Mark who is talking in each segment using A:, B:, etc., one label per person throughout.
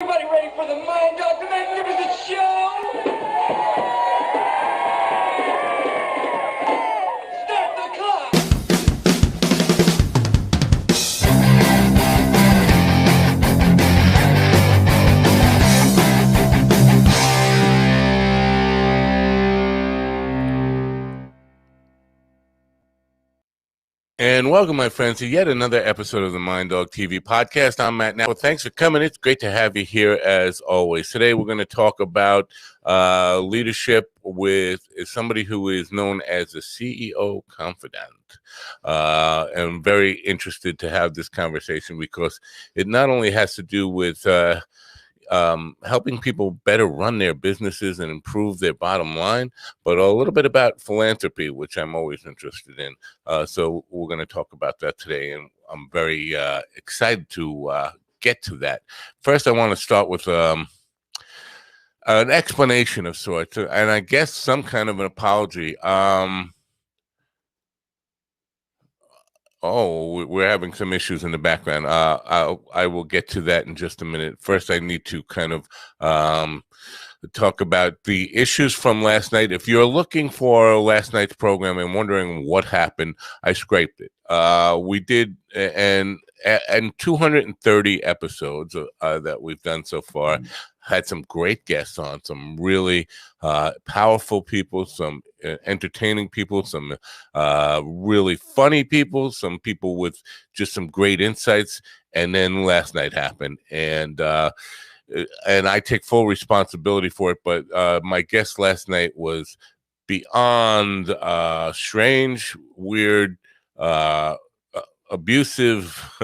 A: Everybody ready for the Mind Dog, the Magnificent Show? Start the clock!
B: And welcome, my friends, to yet another episode of the Mind Dog TV podcast. I'm Matt Now. Thanks for coming. It's great to have you here as always. Today, we're going to talk about leadership with somebody who is known as the CEO Confidant. I'm very interested to have this conversation because it not only has to do with helping people better run their businesses and improve their bottom line, but a little bit about philanthropy, which I'm always interested in. So we're going to talk about that today, and I'm very excited to get to that. First, I want to start with an explanation of sorts, and I guess some kind of an apology. Oh, we're having some issues in the background. I will get to that in just a minute. First, I need to kind of talk about the issues from last night. If you're looking for last night's program and wondering what happened, I scraped it. We did, and 230 episodes that we've done so far, had some great guests on, some really powerful people, some entertaining people, some really funny people, some people with just some great insights. And then last night happened, and I take full responsibility for it. But my guest last night was beyond strange, weird, abusive,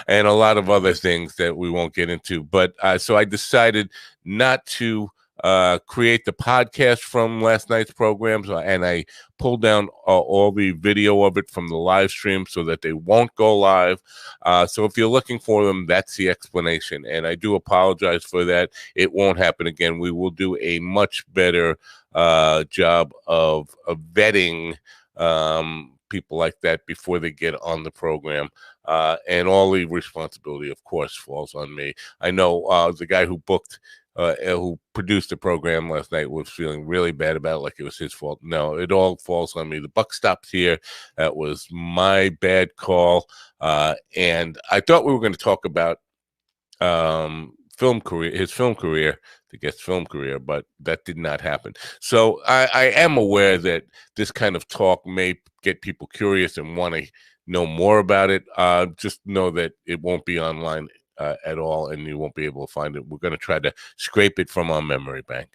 B: and a lot of other things that we won't get into. But so I decided not to create the podcast from last night's programs, and I pulled down all the video of it from the live stream so that they won't go live. So if you're looking for them, that's the explanation, and I do apologize for that. It won't happen again. We will do a much better job of vetting people like that before they get on the program, and all the responsibility, of course, falls on me. I know the guy who produced the program last night was feeling really bad about it, like it was his fault. No, it all falls on me. The buck stops here. That was my bad call. And I thought we were going to talk about his film career, the guest film career, but that did not happen. So I am aware that this kind of talk may get people curious and want to know more about it. Just know that it won't be online at all, and you won't be able to find it. We're going to try to scrape it from our memory bank.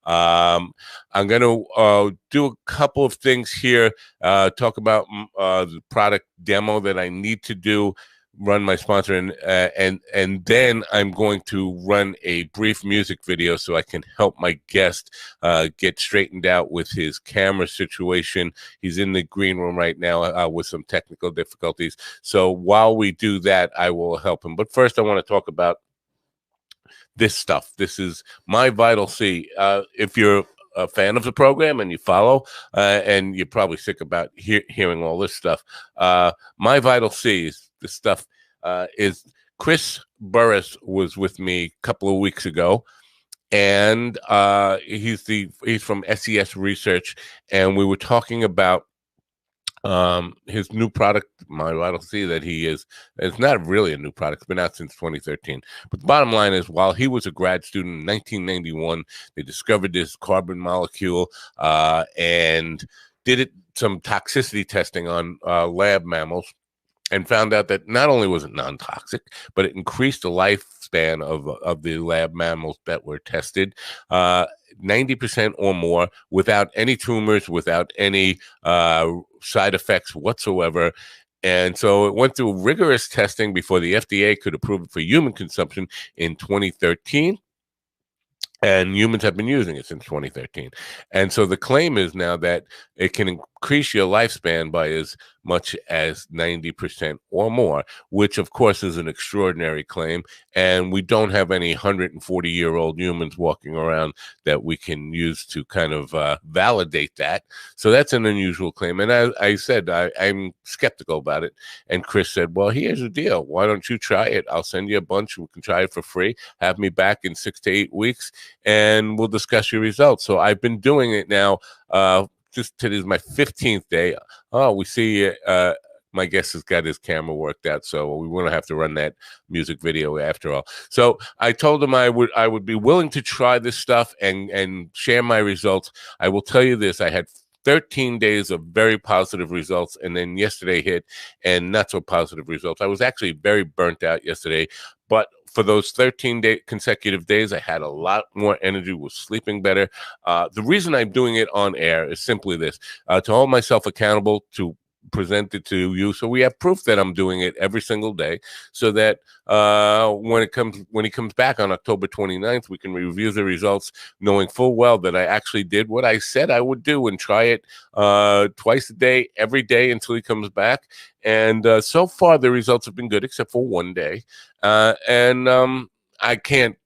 B: I'm going to do a couple of things here, talk about the product demo that I need to do, run my sponsor, and then I'm going to run a brief music video so I can help my guest get straightened out with his camera situation. He's in the green room right now with some technical difficulties. So while we do that, I will help him. But first, I want to talk about this stuff. This is my Vital C. If you're a fan of the program and you follow, and you're probably sick about hearing all this stuff, my Vital C is this stuff. Is Chris Burris was with me a couple of weeks ago, and he's from SES Research, and we were talking about his new product, my Vital C, that it's not really a new product. It's been out since 2013. But the bottom line is, while he was a grad student in 1991, they discovered this carbon molecule and did some toxicity testing on lab mammals, and found out that not only was it non-toxic, but it increased the lifespan of the lab mammals that were tested 90% or more, without any tumors, without any side effects whatsoever. And so it went through rigorous testing before the FDA could approve it for human consumption in 2013. And humans have been using it since 2013. And so the claim is now that it can increase your lifespan by as much as 90% or more, which of course is an extraordinary claim. And we don't have any 140-year-old humans walking around that we can use to kind of validate that. So that's an unusual claim. And I said, I'm skeptical about it. And Chris said, well, here's the deal. Why don't you try it? I'll send you a bunch. We can try it for free. Have me back in 6 to 8 weeks, and we'll discuss your results. So I've been doing it now. Just today is my 15th day. Oh, we see my guest has got his camera worked out, so we won't have to run that music video after all. So I told him I would be willing to try this stuff and share my results. I will tell you this: I had 13 days of very positive results, and then yesterday hit and not so positive results. I was actually very burnt out yesterday, but for those 13 consecutive days, I had a lot more energy, was sleeping better. The reason I'm doing it on air is simply this, to hold myself accountable, to present it to you, so we have proof that I'm doing it every single day, so that when he comes back on October 29th, we can review the results, knowing full well that I actually did what I said I would do and try it twice a day, every day until he comes back. And so far, the results have been good, except for one day. I can't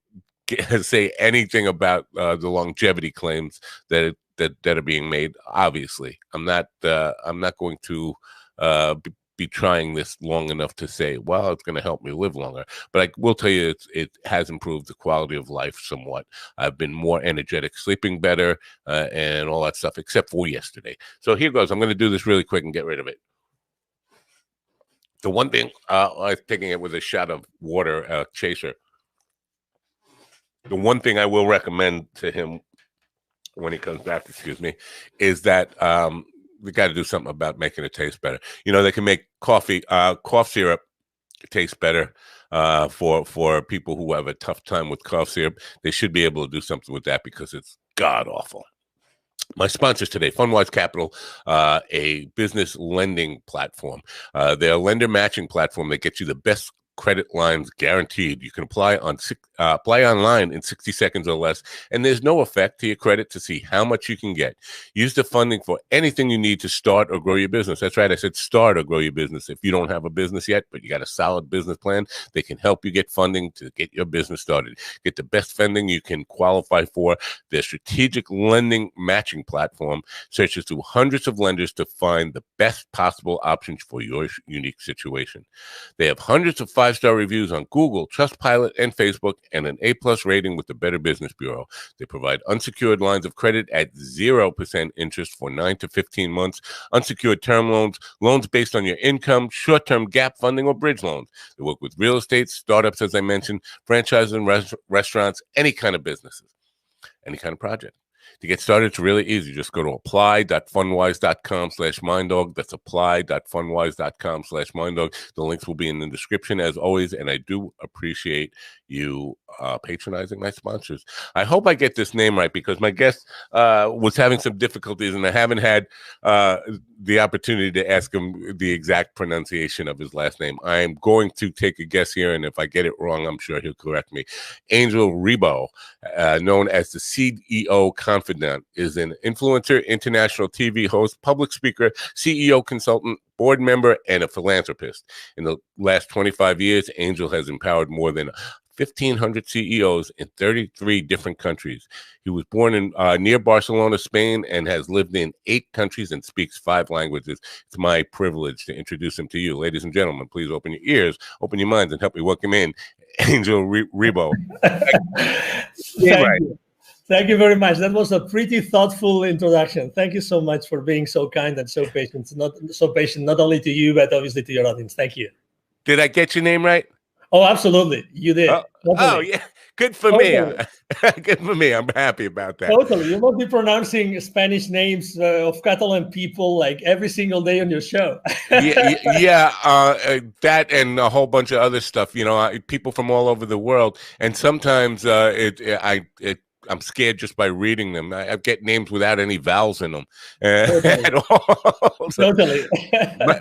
B: say anything about the longevity claims that are being made. Obviously, I'm not going to be trying this long enough to say, well, it's going to help me live longer. But I will tell you, it has improved the quality of life somewhat. I've been more energetic, sleeping better, and all that stuff, except for yesterday. So here goes. I'm going to do this really quick and get rid of it. The one thing, I was taking it with a shot of water, chaser. The one thing I will recommend to him when he comes back, is that we got to do something about making it taste better. You know, they can make cough syrup taste better for people who have a tough time with cough syrup. They should be able to do something with that because it's god awful. My sponsors today, FundWise Capital, a business lending platform. They're a lender matching platform that gets you the best credit lines guaranteed. You can apply online in 60 seconds or less, and there's no effect to your credit to see how much you can get. Use the funding for anything you need to start or grow your business. That's right, I said start or grow your business. If you don't have a business yet, but you got a solid business plan, they can help you get funding to get your business started. Get the best funding you can qualify for. Their strategic lending matching platform searches through hundreds of lenders to find the best possible options for your unique situation. They have hundreds of 5-star reviews on Google, Trustpilot, and Facebook, and an A+ rating with the Better Business Bureau. They provide unsecured lines of credit at 0% interest for 9 to 15 months, unsecured term loans, loans based on your income, short-term gap funding, or bridge loans. They work with real estate, startups, as I mentioned, franchises and restaurants, any kind of businesses, any kind of project. To get started, it's really easy. Just go to apply.fundwise.com/minddog. That's apply.fundwise.com/minddog. The links will be in the description as always, and I do appreciate you patronizing my sponsors. I hope I get this name right because my guest was having some difficulties, and I haven't had the opportunity to ask him the exact pronunciation of his last name. I am going to take a guess here, and if I get it wrong, I'm sure he'll correct me. Angel Ribo, known as the CEO Confidant, is an influencer, international TV host, public speaker, CEO consultant, board member, and a philanthropist. In the last 25 years, Angel has empowered more than 1,500 CEOs in 33 different countries. He was born in near Barcelona, Spain, and has lived in 8 countries and speaks 5 languages. It's my privilege to introduce him to you. Ladies and gentlemen, please open your ears, open your minds, and help me welcome in Angel Ribo.
C: Thank you. Thank you very much. That was a pretty thoughtful introduction. Thank you so much for being so kind and so patient. Not only to you, but obviously to your audience. Thank you.
B: Did I get your name right?
C: Oh, absolutely. You did.
B: Oh yeah. Good for me. Good for me. I'm happy about that.
C: Totally. You must be pronouncing Spanish names of Catalan people like every single day on your show.
B: That and a whole bunch of other stuff. You know, people from all over the world, and sometimes I'm scared just by reading them. I get names without any vowels in them at all. So
C: Totally.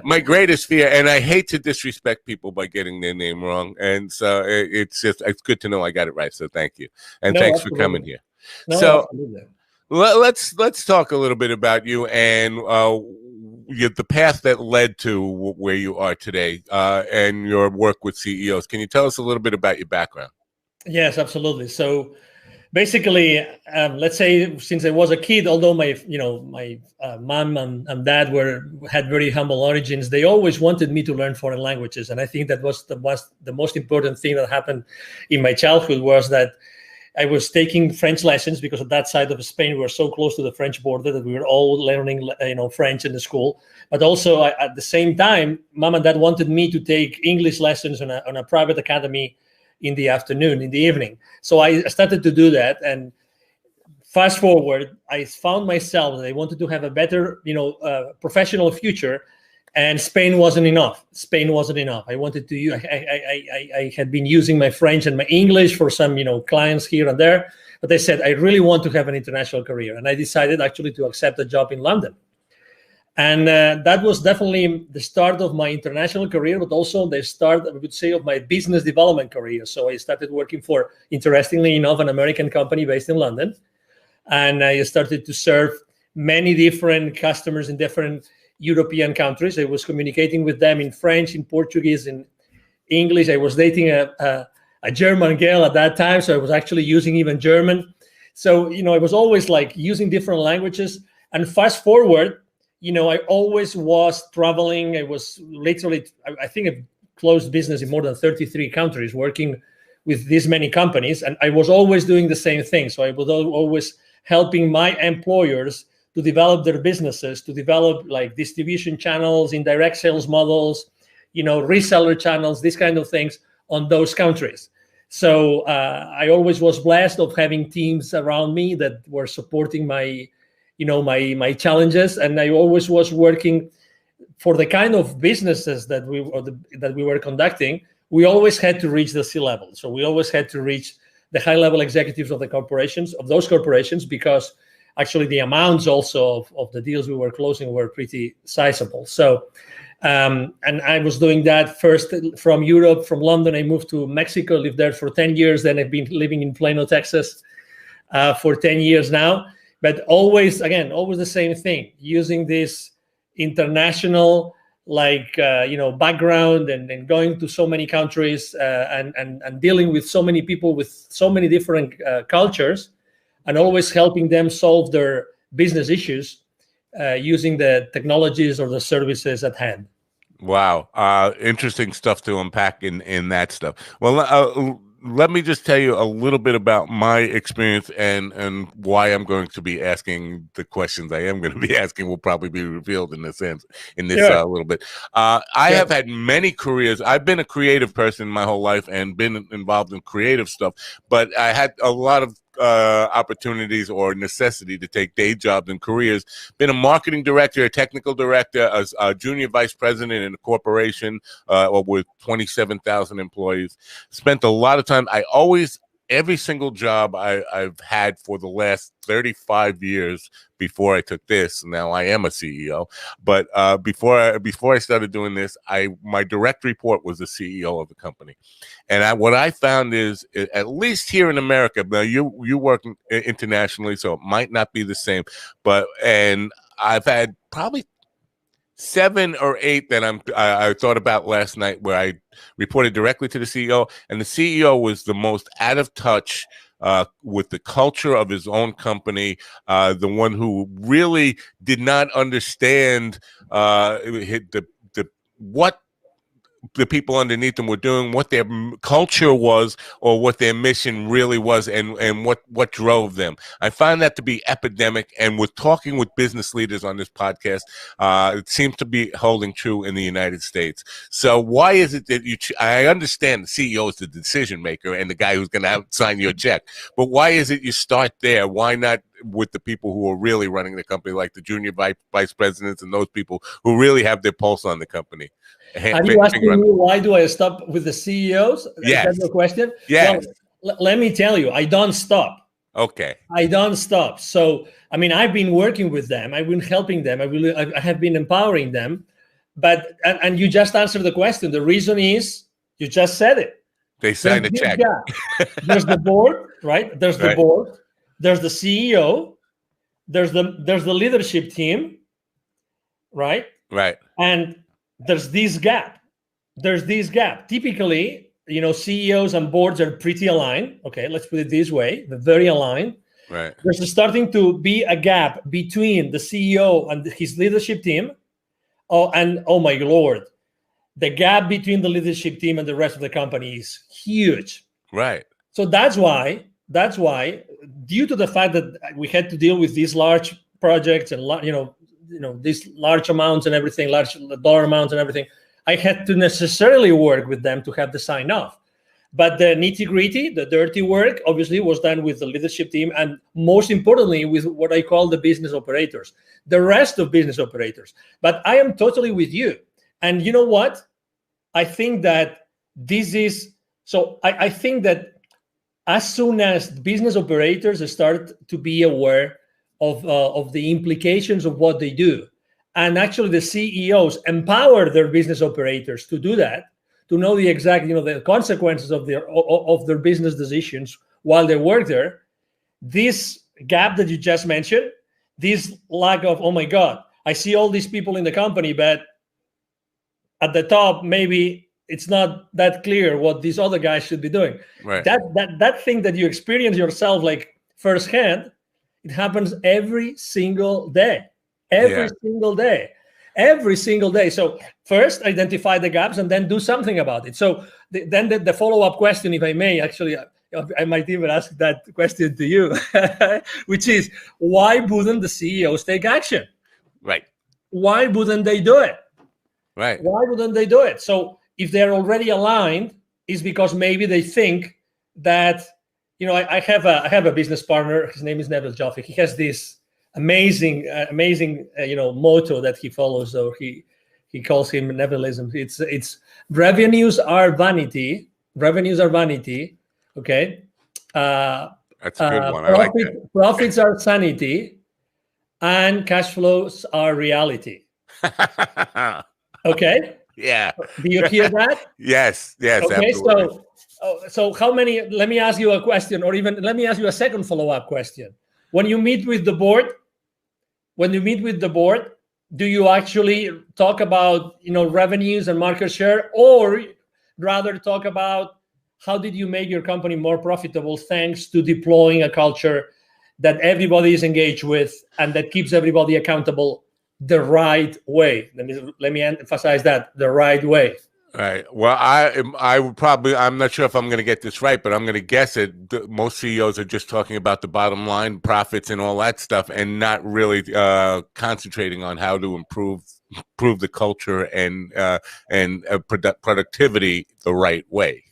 B: my greatest fear, and I hate to disrespect people by getting their name wrong, and so it's good to know I got it right. So thank you, and thanks for coming here.
C: No, absolutely.
B: Let's talk a little bit about you and the path that led to where you are today, and your work with CEOs. Can you tell us a little bit about your background?
C: Yes, absolutely. So basically, let's say since I was a kid, although my mom and dad had very humble origins, they always wanted me to learn foreign languages, and I think that was the most important thing that happened in my childhood was that I was taking French lessons because at that side of Spain we were so close to the French border that we were all learning French in the school. But also at the same time, mom and dad wanted me to take English lessons on a private academy in the afternoon, in the evening. So I started to do that, and fast forward, I found myself that I wanted to have a better, professional future, and Spain wasn't enough. Spain wasn't enough. I wanted to. I had been using my French and my English for some, clients here and there, but I said I really want to have an international career, and I decided actually to accept a job in London. And that was definitely the start of my international career, but also the start, I would say, of my business development career. So I started working for, interestingly enough, an American company based in London. And I started to serve many different customers in different European countries. I was communicating with them in French, in Portuguese, in English. I was dating a German girl at that time, so I was actually using even German. So, I was always like using different languages. And fast forward, I always was traveling. I was literally, I think I've closed business in more than 33 countries, working with this many companies. And I was always doing the same thing. So I was always helping my employers to develop their businesses, to develop like distribution channels, indirect sales models, reseller channels, these kind of things on those countries. So I always was blessed of having teams around me that were supporting my challenges, and I always was working for the kind of businesses that we were conducting. We always had to reach the C-level, so we always had to reach the high-level executives of those corporations, because actually the amounts also of the deals we were closing were pretty sizable. So, and I was doing that first from Europe, from London. I moved to Mexico, lived there for 10 years. Then I've been living in Plano, Texas for 10 years now. But always the same thing, using this international background and going to so many countries and dealing with so many people with so many different cultures, and always helping them solve their business issues using the technologies or the services at hand.
B: Wow. Interesting stuff to unpack in that stuff. Well, let me just tell you a little bit about my experience and why I'm going to be asking the questions I am going to be asking will probably be revealed in this little bit. I have had many careers. I've been a creative person my whole life and been involved in creative stuff, but I had a lot of opportunities or necessity to take day jobs and careers. Been a marketing director, a technical director, a junior vice president in a corporation with 27,000 employees. Spent a lot of time. Every single job I've had for the last 35 years before I took this. Now I am a CEO, but before I started doing this, my direct report was the CEO of the company. And what I found is, at least here in America, now you work internationally, so it might not be the same, and I've had probably 7 or 8 that I thought about last night, where I reported directly to the CEO, and the CEO was the most out of touch with the culture of his own company, the one who really did not understand what the people underneath them were doing, what their culture was, or what their mission really was, and what drove them. I find that to be epidemic, and with talking with business leaders on this podcast, it seems to be holding true in the United States. So why is it that I understand the CEO is the decision maker and the guy who's going to sign your check, but why is it you start there? Why not with the people who are really running the company, like the junior vice presidents and those people who really have their pulse on the company?
C: Are you asking me why do I stop with the CEOs?
B: Yes.
C: Is that your question?
B: Yes.
C: Well, let me tell you, I don't stop.
B: Okay.
C: I don't stop. So, I've been working with them. I've been helping them. I have been empowering them. But, and you just answered the question. The reason is, you just said it.
B: They signed a check.
C: There's the board, right? There's the board. There's the CEO. There's the leadership team, right?
B: Right.
C: And there's this gap. Typically, CEOs and boards are pretty aligned. Okay, let's put it this way: they're very aligned.
B: Right.
C: There's starting to be a gap between the CEO and his leadership team. Oh my Lord, the gap between the leadership team and the rest of the company is huge.
B: Right.
C: So that's why, due to the fact that we had to deal with these large projects and these large amounts and everything, large dollar amounts and everything, I had to necessarily work with them to have the sign off. But the nitty gritty, the dirty work, obviously was done with the leadership team, and most importantly with what I call the business operators, the rest of business operators. But I am totally with you. And you know what? I think that I think that as soon as business operators start to be aware of the implications of what they do, and actually the CEOs empower their business operators to do that, to know the exact, the consequences of their business decisions while they work there, this gap that you just mentioned, this lack of, oh my God, I see all these people in the company, but at the top, maybe it's not that clear what these other guys should be doing.
B: Right.
C: That thing that you experience yourself like firsthand, it happens every single day. Every single day. So first identify the gaps and then do something about it. So then the follow-up question, if I may, actually, I might even ask that question to you, which is, why wouldn't the CEOs take action?
B: Right.
C: Why wouldn't they do it?
B: Right.
C: Why wouldn't they do it? So if they're already aligned, it's because maybe they think that, I have a business partner. His name is Neville Joffe. He has this amazing motto that he follows. So he calls him Nevilism. It's revenues are vanity. Revenues are vanity. Okay.
B: That's a good one. I like that.
C: Profits are sanity, and cash flows are reality. Okay.
B: Yeah.
C: Do you hear that?
B: Yes.
C: Okay.
B: Absolutely.
C: So how many? Let me ask you a question, or even let me ask you a second follow-up question. When you meet with the board, do you actually talk about revenues and market share, or rather talk about how did you make your company more profitable thanks to deploying a culture that everybody is engaged with and that keeps everybody accountable the right way? Let me emphasize that, the right way.
B: Right. Well, I would probably, I'm not sure if I'm going to get this right, but I'm going to guess it. Most CEOs are just talking about the bottom line, profits, and all that stuff, and not really concentrating on how to improve the culture and productivity the right way.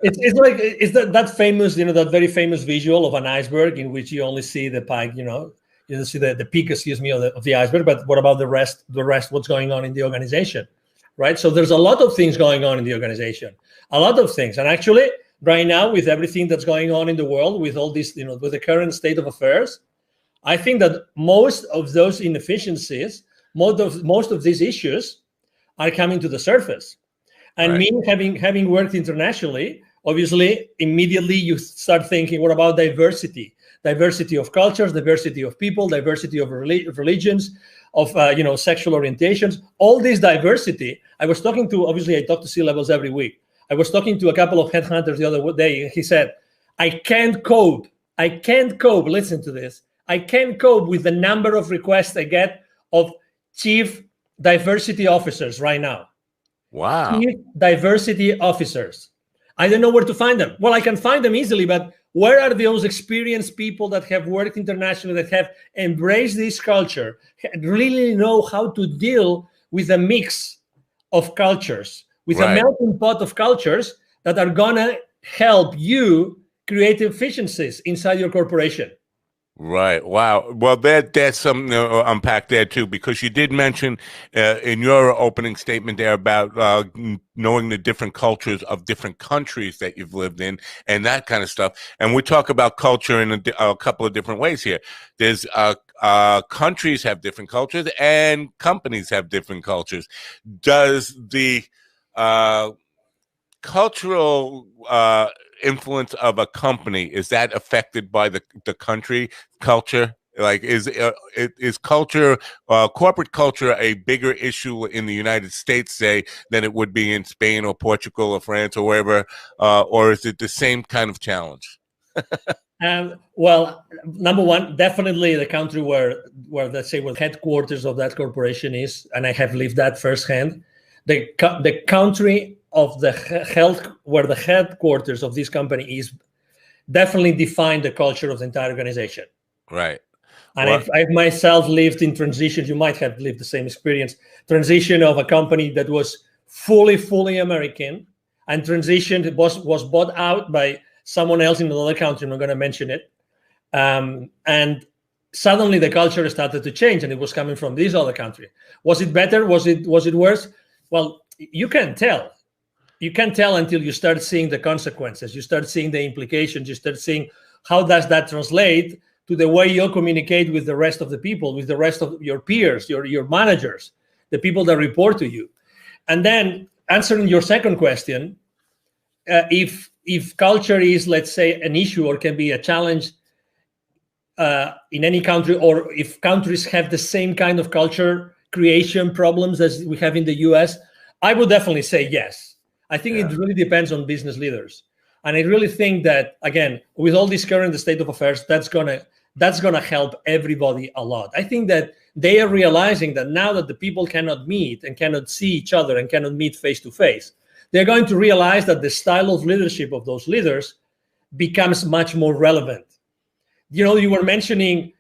C: It's like that famous, that very famous visual of an iceberg in which you only see the peak, you see the peak, of the iceberg, but what about the rest? What's going on in the organization? Right. So there's a lot of things going on in the organization, a lot of things. And actually, right now, with everything that's going on in the world, with all this, with the current state of affairs, I think that most of those inefficiencies, most of these issues are coming to the surface. And me having worked internationally, obviously, immediately you start thinking, what about diversity? Diversity of cultures, diversity of people, diversity of religions, of sexual orientations, all this diversity. I talk to C-levels every week. I was talking to a couple of headhunters the other day, and he said, I can't cope, listen to this, I can't cope with the number of requests I get of chief diversity officers right now.
B: Wow.
C: Chief diversity officers. I don't know where to find them. Well, I can find them easily, but where are those experienced people that have worked internationally, that have embraced this culture, really know how to deal with a mix of cultures, with a melting pot of cultures that are going to help you create efficiencies inside your corporation?
B: Right. Wow. Well, that's something to unpack there too, because you did mention in your opening statement there about knowing the different cultures of different countries that you've lived in and that kind of stuff. And we talk about culture in a couple of different ways here. There's countries have different cultures and companies have different cultures. Does the cultural influence of a company, is that affected by the country culture Like, is culture, corporate culture, a bigger issue in the United States, say, than it would be in Spain or Portugal or France or wherever, or is it the same kind of challenge?
C: Well, number one, definitely the country where let's say where the headquarters of that corporation is, and I have lived that firsthand. The country of the health where the headquarters of this company is definitely define the culture of the entire organization.
B: Right.
C: And I've myself lived in transitions. You might have lived the same experience. Transition of a company that was fully American, and transition was bought out by someone else in another country. I'm not going to mention it. And suddenly the culture started to change, and it was coming from this other country. Was it better? Was it worse? Well, you can't tell. You can't tell until you start seeing the consequences. You start seeing the implications. You start seeing how does that translate to the way you communicate with the rest of the people, with the rest of your peers, your managers, the people that report to you. And then answering your second question, if culture is, let's say, an issue or can be a challenge in any country, or if countries have the same kind of culture creation problems as we have in the US, I would definitely say yes. I think it really depends on business leaders. And I really think that, again, with all this current state of affairs, that's gonna help everybody a lot. I think that they are realizing that now that the people cannot meet and cannot see each other and cannot meet face to face, they're going to realize that the style of leadership of those leaders becomes much more relevant. You know, you were mentioning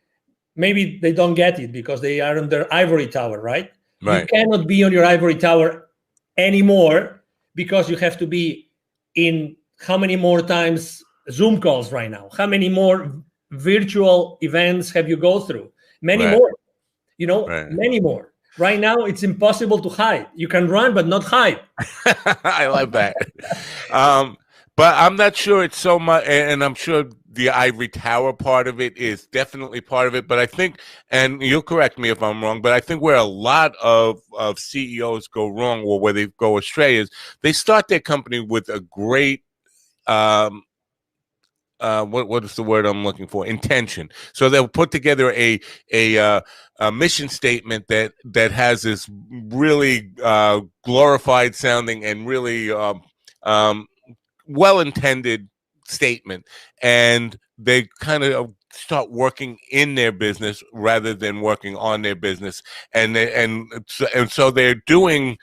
C: maybe they don't get it because they are on their ivory tower, right? You cannot be on your ivory tower anymore because you have to be in how many more times Zoom calls right now? How many more virtual events have you go through? Many more, many more. Right now, it's impossible to hide. You can run, but not hide.
B: I love that. But I'm not sure it's so much, and I'm sure the ivory tower part of it is definitely part of it. But I think, and you'll correct me if I'm wrong, but I think where a lot of CEOs go wrong, or where they go astray, is they start their company with a great what is the word I'm looking for? Intention. So they'll put together a mission statement that has this really glorified sounding and really well-intended statement, and they kind of start working in their business rather than working on their business, and so they're doing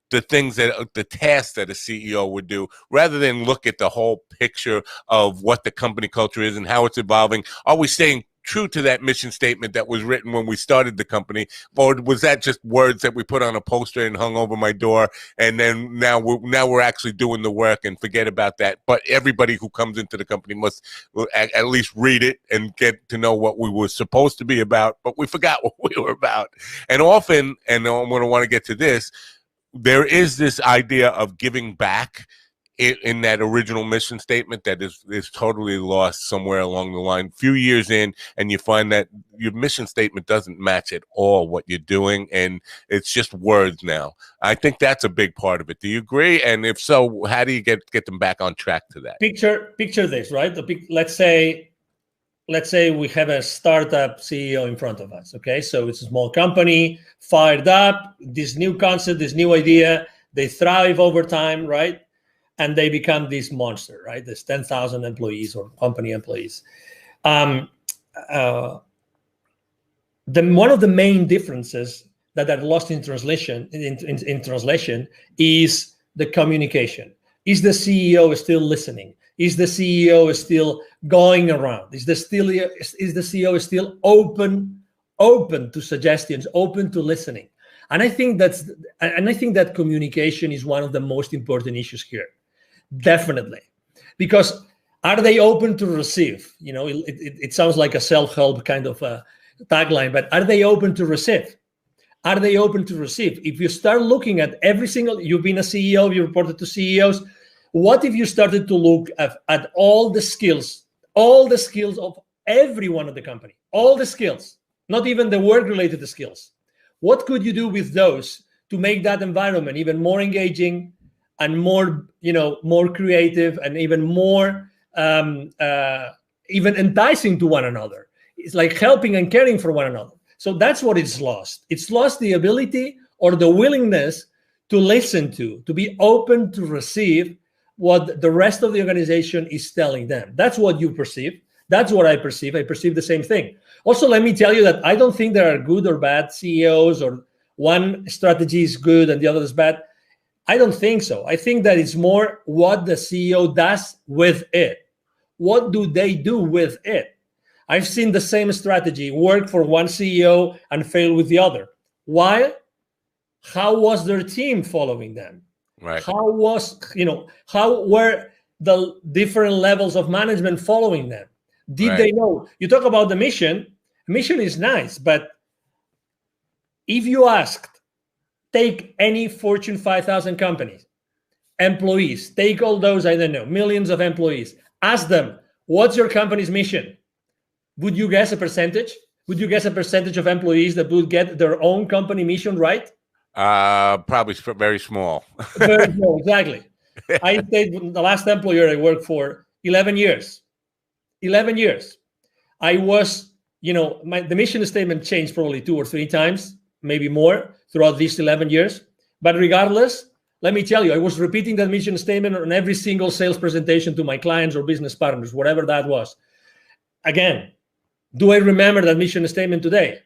B: the things the tasks that a CEO would do, rather than look at the whole picture of what the company culture is and how it's evolving. Are we staying true to that mission statement that was written when we started the company, or was that just words that we put on a poster and hung over my door, and then now we're actually doing the work and forget about that? But everybody who comes into the company must at least read it and get to know what we were supposed to be about, but we forgot what we were about. And often, and I'm going to want to get to this, there is this idea of giving back in that original mission statement that is totally lost somewhere along the line, few years in, and you find that your mission statement doesn't match at all what you're doing, and it's just words now. I think that's a big part of it. Do you agree? And if so, how do you get them back on track to that?
C: Picture this, right? Let's say we have a startup CEO in front of us. Okay, so it's a small company, fired up, this new concept, this new idea, they thrive over time, right? And they become this monster, right? There's 10,000 employees or company employees. One of the main differences that are lost in translation is the communication. Is the CEO still listening? Is the CEO still going around? Is the CEO still open to suggestions, open to listening? And I think that communication is one of the most important issues here. Definitely. Because are they open to receive? You know, it sounds like a self-help kind of tagline, but are they open to receive? Are they open to receive? If you start looking at you've been a CEO, you reported to CEOs, what if you started to look at all the skills of everyone at the company, all the skills, not even the work-related skills? What could you do with those to make that environment even more engaging and more creative and even more even enticing to one another? it's like helping and caring for one another. So that's what it's lost. It's lost the ability or the willingness to listen to be open to receive what the rest of the organization is telling them. That's what you perceive. That's what I perceive. I perceive the same thing. Also, let me tell you that I don't think there are good or bad CEOs, or one strategy is good and the other is bad. I don't think so. I think that it's more what the CEO does with it. What do they do with it? I've seen the same strategy work for one CEO and fail with the other. Why? How was their team following them?
B: Right.
C: How were the different levels of management following them? Did they know? You talk about the mission. Mission is nice, but if you asked, take any Fortune 5,000 companies, employees, take all those, I don't know, millions of employees, ask them, what's your company's mission? Would you guess a percentage? Would you guess a percentage of employees that would get their own company mission right?
B: Probably very small.
C: Very small, exactly. I stayed with the last employer I worked for 11 years. 11 years. I was, the mission statement changed probably 2 or 3 times, maybe more throughout these 11 years. But regardless, let me tell you, I was repeating that mission statement on every single sales presentation to my clients or business partners, whatever that was. Again, do I remember that mission statement today?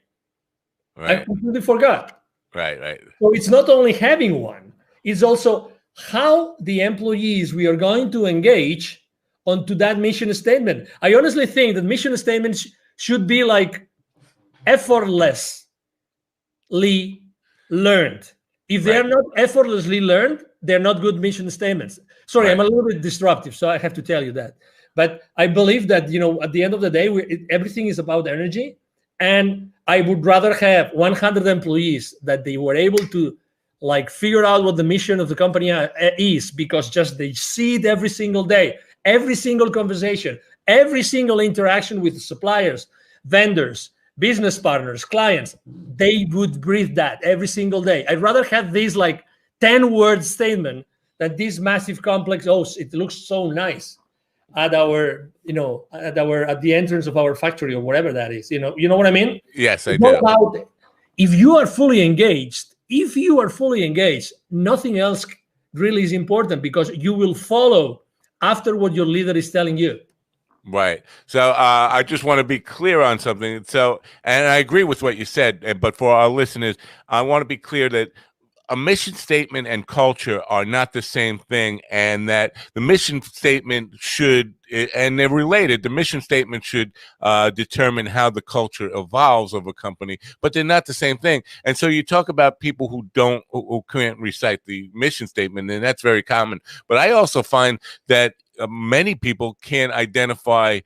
B: Right.
C: I completely forgot.
B: Right.
C: So it's not only having one, it's also how the employees we are going to engage onto that mission statement. I honestly think that mission statements should be like effortlessly learned. If they are not effortlessly learned, they're not good mission statements. Sorry, I'm a little bit disruptive, so I have to tell you that. But I believe that, at the end of the day, everything is about energy. And I would rather have 100 employees that they were able to figure out what the mission of the company is, because just they see it every single day, every single conversation, every single interaction with suppliers, vendors, business partners, clients, they would breathe that every single day. I'd rather have this 10-word statement than this massive complex, it looks so nice at our, at the entrance of our factory or whatever that is. You know what I mean?
B: Yes, I do.
C: If you are fully engaged, nothing else really is important, because you will follow after what your leader is telling you.
B: Right. So I just want to be clear on something. So, and I agree with what you said, but for our listeners, I want to be clear that a mission statement and culture are not the same thing, and that the mission statement should, and they're related, the mission statement should determine how the culture evolves of a company, but they're not the same thing. And so you talk about people who can't recite the mission statement, and that's very common. But I also find that many people can't identify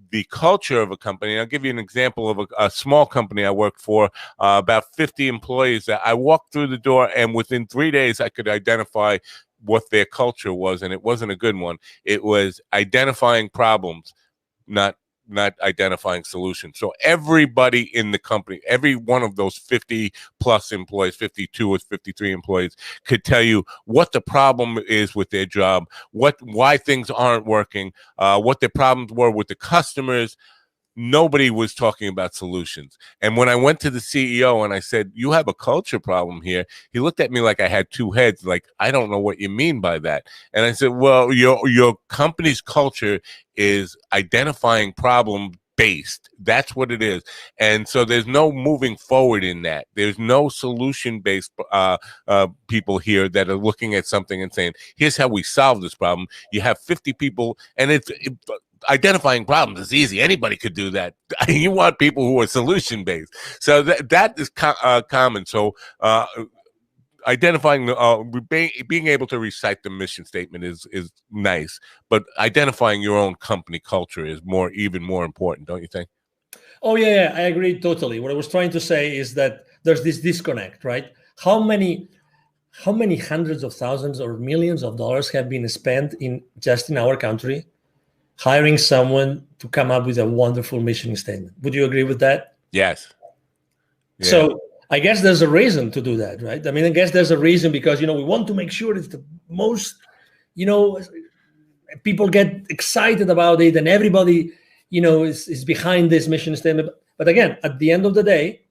B: the culture of a company. I'll give you an example of a small company I worked for, about 50 employees. That I walked through the door, and within 3 days, I could identify what their culture was, and it wasn't a good one. It was identifying problems, not identifying solutions. So everybody in the company, every one of those 50 plus employees, 52 or 53 employees, could tell you what the problem is with their job, why things aren't working, what their problems were with the customers. Nobody was talking about solutions. And when I went to the CEO and I said, you have a culture problem here, he looked at me like I had 2 heads, like, I don't know what you mean by that. And I said, well, your company's culture is identifying problem based. That's what it is. And so there's no moving forward in that. There's no solution based people here that are looking at something and saying, here's how we solve this problem. You have 50 people, and identifying problems is easy. Anybody could do that. You want people who are solution based. So that is common. So identifying being able to recite the mission statement is nice, but identifying your own company culture is even more important, don't you think?
C: Oh yeah, I agree totally. What I was trying to say is that there's this disconnect, right? How many hundreds of thousands or millions of dollars have been spent just in our country hiring someone to come up with a wonderful mission statement? Would you agree with that?
B: Yes. Yeah.
C: So I guess there's a reason to do that, right? I mean, I guess there's a reason, because, we want to make sure it's the most, people get excited about it, and everybody, is behind this mission statement. But again, at the end of the day,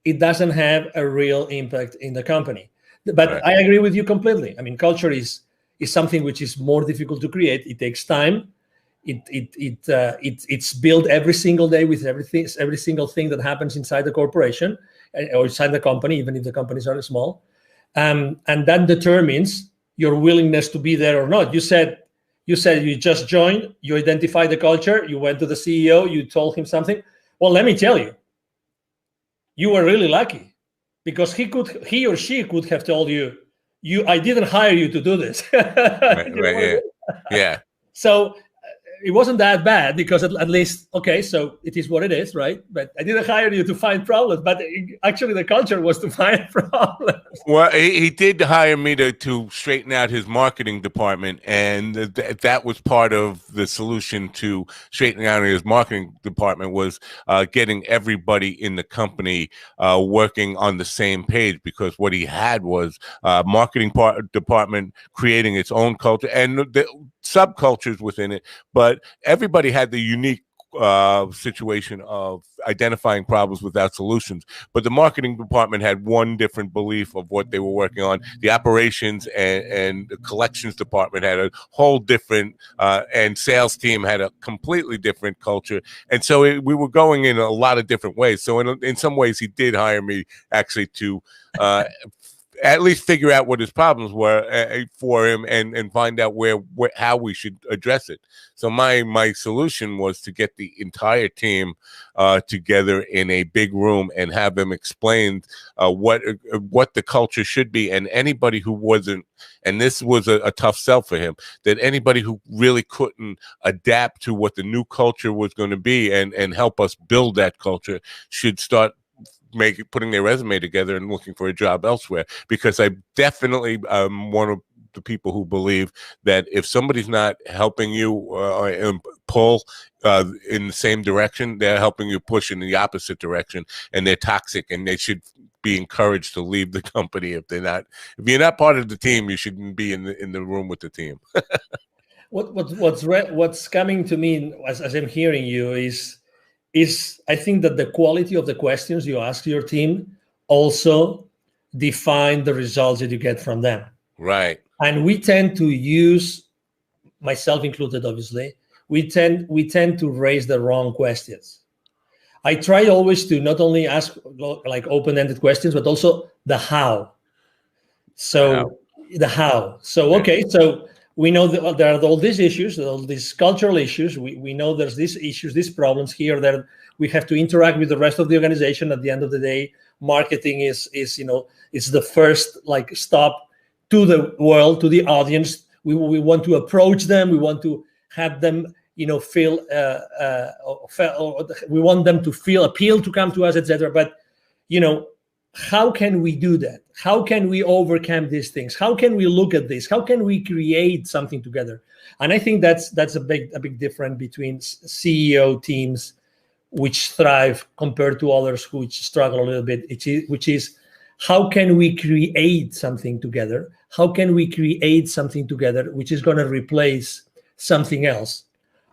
C: it doesn't have a real impact in the company. But
B: Right.
C: I agree with you completely. I mean, culture is something which is more difficult to create. It takes time. It's built every single day with every single thing that happens inside the corporation or inside the company, even if the companies are small, and that determines your willingness to be there or not. You said you just joined, you identified the culture, you went to the CEO, you told him something. Well, let me tell you, you were really lucky, because he or she could have told you, I didn't hire you to do this.
B: Right, right, yeah.
C: So it wasn't that bad, because at least, okay, so it is what it is, right? But I didn't hire you to find problems, but actually the culture was to find problems.
B: Well, he did hire me to straighten out his marketing department, and that was part of the solution to straightening out his marketing department, was getting everybody in the company working on the same page, because what he had was marketing department creating its own culture and the subcultures within it, but everybody had the unique situation of identifying problems without solutions. But the marketing department had one different belief of what they were working on. The operations and the collections department had a whole different, and sales team had a completely different culture. And so we were going in a lot of different ways. So in some ways, he did hire me actually to at least figure out what his problems were for him, and find out how we should address it. So my solution was to get the entire team together in a big room and have them explain what the culture should be. And anybody who wasn't, and this was a tough sell for him, that anybody who really couldn't adapt to what the new culture was going to be and help us build that culture should start putting their resume together and looking for a job elsewhere. Because I definitely one of the people who believe that if somebody's not helping you pull in the same direction, they're helping you push in the opposite direction, and they're toxic, and they should be encouraged to leave the company. If you're not part of the team, you shouldn't be in the room with the team.
C: What's coming to me as I'm hearing you is I think that the quality of the questions you ask your team also define the results that you get from them.
B: Right.
C: And we tend to use, myself included, obviously, we tend to raise the wrong questions. I try always to not only ask like open-ended questions, but also the how. So the how. So, okay, so we know that there are all these issues, all these cultural issues. We know there's these issues, these problems here that we have to interact with the rest of the organization. At the end of the day, marketing is it's the first stop to the world, to the audience. We want to approach them. We want to have them feel. We want them to feel appealed to come to us, etc. But how can we do that? How can we overcome these things? How can we look at this? How can we create something together? And I think that's a big difference between CEO teams which thrive compared to others which struggle a little bit, which is how can we create something together? How can we create something together which is going to replace something else?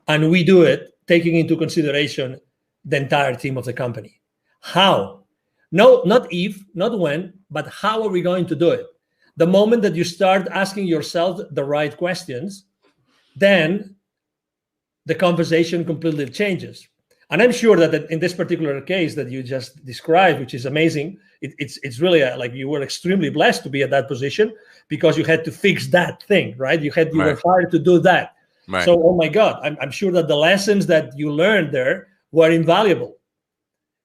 C: And we do it taking into consideration the entire team of the company. How? No, not if, not when, but how are we going to do it? The moment that you start asking yourself the right questions, then the conversation completely changes. And I'm sure that in this particular case that you just described, which is amazing, it's really like you were extremely blessed to be at that position because you had to fix that thing, right? You were hired to do that. Right. So, oh my God, I'm sure that the lessons that you learned there were invaluable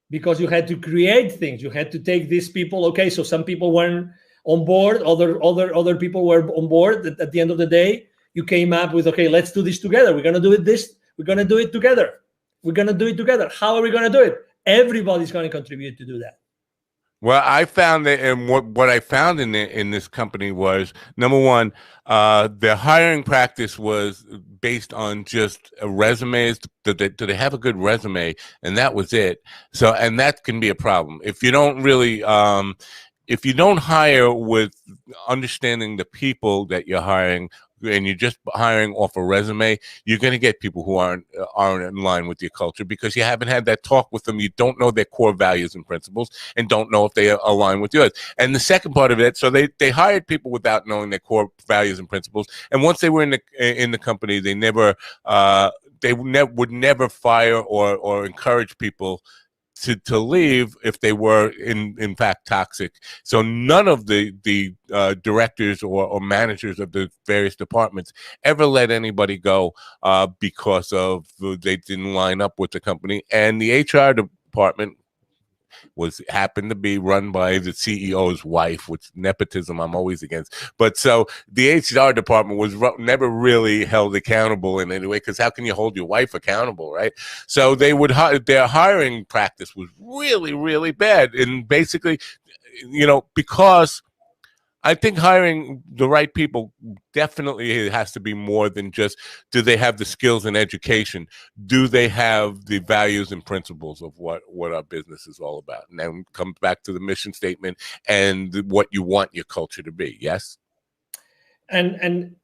C: because you had to create things. You had to take these people. Okay, so some people weren't on board, other people were on board. At the end of the day, you came up with, okay, let's do this together. We're gonna do it We're gonna do it together. We're going to do it together. How are we going to do it? Everybody's going to contribute to do that.
B: Well, I found that, and what I found in this company was, number one, their hiring practice was based on just resumes. Do they have a good resume? And that was it. So, and that can be a problem if you don't really, if you don't hire with understanding the people that you're hiring, and you're just hiring off a resume, you're going to get people who aren't in line with your culture because you haven't had that talk with them. You don't know their core values and principles, and don't know if they align with yours. And the second part of it, so they hired people without knowing their core values and principles, and once they were in the company, they would never fire or encourage people to leave if they were in fact toxic. So none of the directors or managers of the various departments ever let anybody go because of they didn't line up with the company. And the HR department happened to be run by the CEO's wife, which nepotism I'm always against. But so the HR department was never really held accountable in any way, because how can you hold your wife accountable, right? So they would their hiring practice was really, really bad. And basically, because I think hiring the right people definitely has to be more than just, do they have the skills and education? Do they have the values and principles of what our business is all about? And then comes back to the mission statement and what you want your culture to be. Yes.
C: And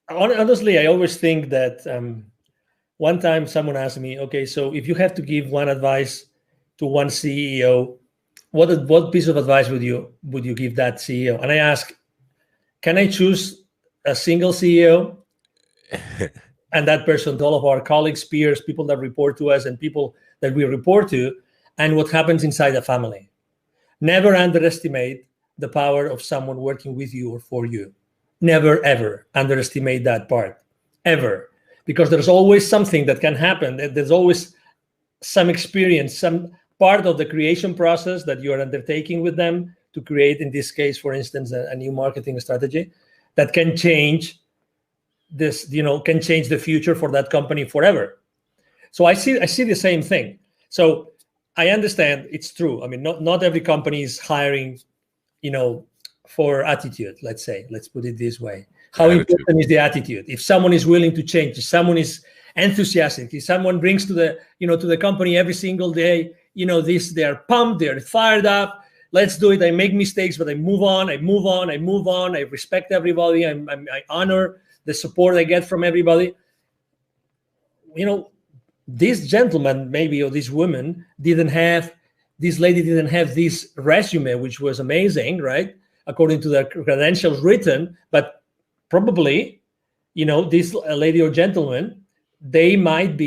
C: honestly, I always think that one time someone asked me, okay, so if you have to give one advice to one CEO, what piece of advice would you give that CEO? And I ask, can I choose a single CEO and that person to all of our colleagues, peers, people that report to us, and people that we report to, and what happens inside the family? Never underestimate the power of someone working with you or for you. Never, ever underestimate that part, ever. Because there's always something that can happen. There's always some experience, some part of the creation process that you are undertaking with them to create, in this case, for instance, a new marketing strategy that can change this, can change the future for that company forever. So I see the same thing. So I understand it's true. I mean, not every company is hiring, for attitude, let's say. Let's put it this way. How important is the attitude? If someone is willing to change, if someone is enthusiastic, if someone brings to the company every single day, they are pumped, they're fired up. Let's do it. I make mistakes, but I move on. I respect everybody. I honor the support I get from everybody. This gentleman, maybe, or this woman this lady didn't have this resume, which was amazing, right? According to the credentials written, but probably, this lady or gentleman, they might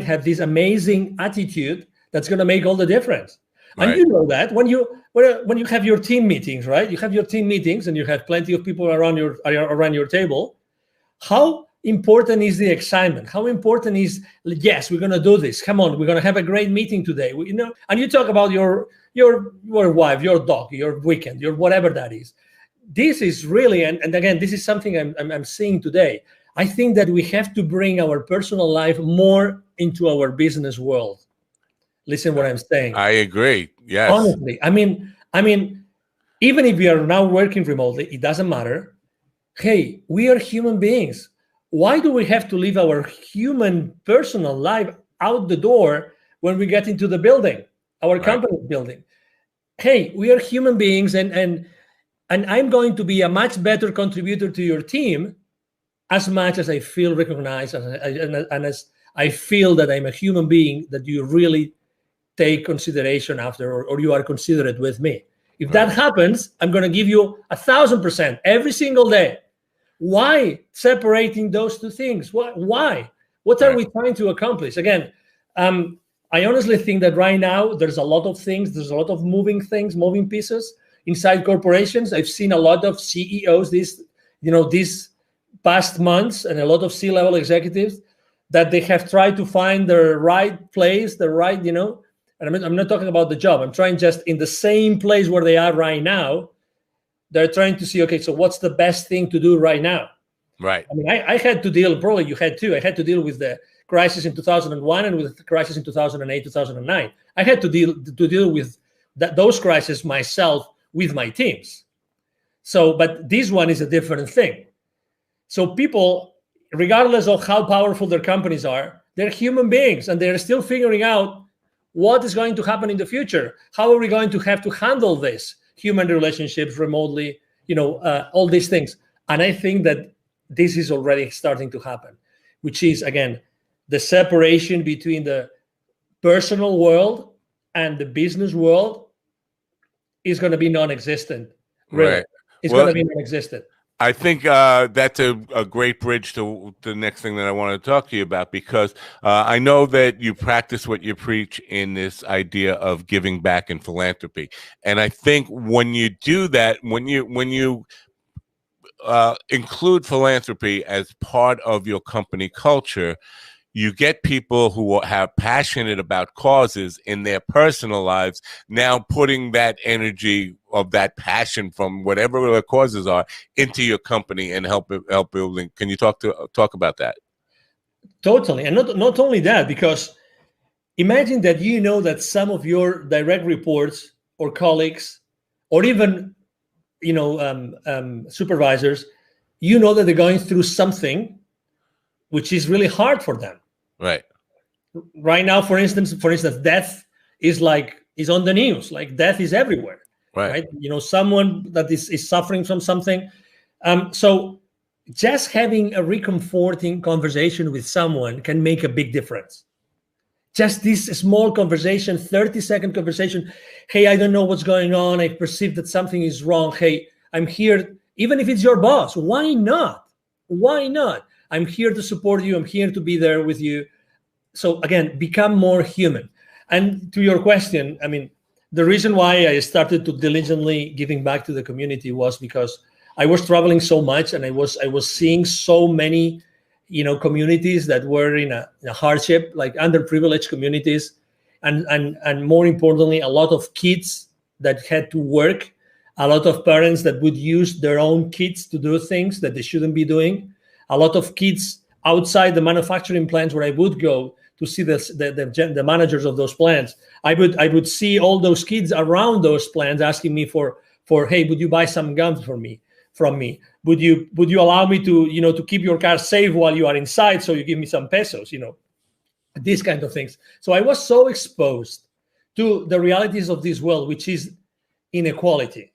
C: have this amazing attitude that's going to make all the difference. Right. And you know that when you have your team meetings, right? You have your team meetings and you have plenty of people around your table. How important is the excitement? How important is, yes, we're going to do this. Come on, we're going to have a great meeting today. And you talk about your wife, your dog, your weekend, your whatever that is. This is really, and again, this is something I'm seeing today. I think that we have to bring our personal life more into our business world. Listen what I'm saying.
B: I agree. Yes.
C: Honestly, I mean, even if we are now working remotely, it doesn't matter. Hey, we are human beings. Why do we have to leave our human personal life out the door when we get into the building, our company building? Hey, we are human beings, and I'm going to be a much better contributor to your team as much as I feel recognized and as I feel that I'm a human being that you really take consideration after, or you are considerate with me. If that happens, I'm going to give you 1,000% every single day. Why separating those two things? Why? What are we trying to accomplish? Again, I honestly think that right now there's a lot of things, there's a lot of moving pieces inside corporations. I've seen a lot of CEOs these past months, and a lot of C-level executives that they have tried to find the right place, and I'm not talking about the job. I'm trying just in the same place where they are right now. They're trying to see, okay, so what's the best thing to do right now?
B: Right.
C: I mean, I had to deal, probably you had too. I had to deal with the crisis in 2001 and with the crisis in 2008, 2009. I had to deal with those crises myself with my teams. So, but this one is a different thing. So people, regardless of how powerful their companies are, they're human beings, and they're still figuring out what is going to happen in the future. How are we going to have to handle this? Human relationships remotely, all these things. And I think that this is already starting to happen, which is, again, the separation between the personal world and the business world is going to be non-existent. Really,
B: Right.
C: it's
B: Well,
C: going to be non-existent.
B: I think that's a great bridge to the next thing that I want to talk to you about, because I know that you practice what you preach in this idea of giving back and philanthropy. And I think when you do that, when you include philanthropy as part of your company culture, you get people who have passionate about causes in their personal lives, now putting that energy of that passion from whatever the causes are into your company and help building. Can you talk about that?
C: Totally. And not only that, because imagine that you know that some of your direct reports or colleagues or even supervisors, you know that they're going through something which is really hard for them.
B: Right.
C: Right now, for instance, death is on the news. Like, death is everywhere. Right. Someone that is suffering from something. So just having a reconforting conversation with someone can make a big difference. Just this small conversation, 30-second conversation. Hey, I don't know what's going on. I perceive that something is wrong. Hey, I'm here. Even if it's your boss, why not? Why not? I'm here to support you. I'm here to be there with you. So again, become more human. And to your question, I mean, the reason why I started to diligently giving back to the community was because I was traveling so much, and I was seeing so many, communities that were in a hardship, like underprivileged communities, and more importantly, a lot of kids that had to work, a lot of parents that would use their own kids to do things that they shouldn't be doing, a lot of kids outside the manufacturing plants where I would go to see the managers of those plants. I would see all those kids around those plants asking me for hey, would you buy some gum from me? Would you allow me to keep your car safe while you are inside, so you give me some pesos, these kind of things. So I was so exposed to the realities of this world, which is inequality,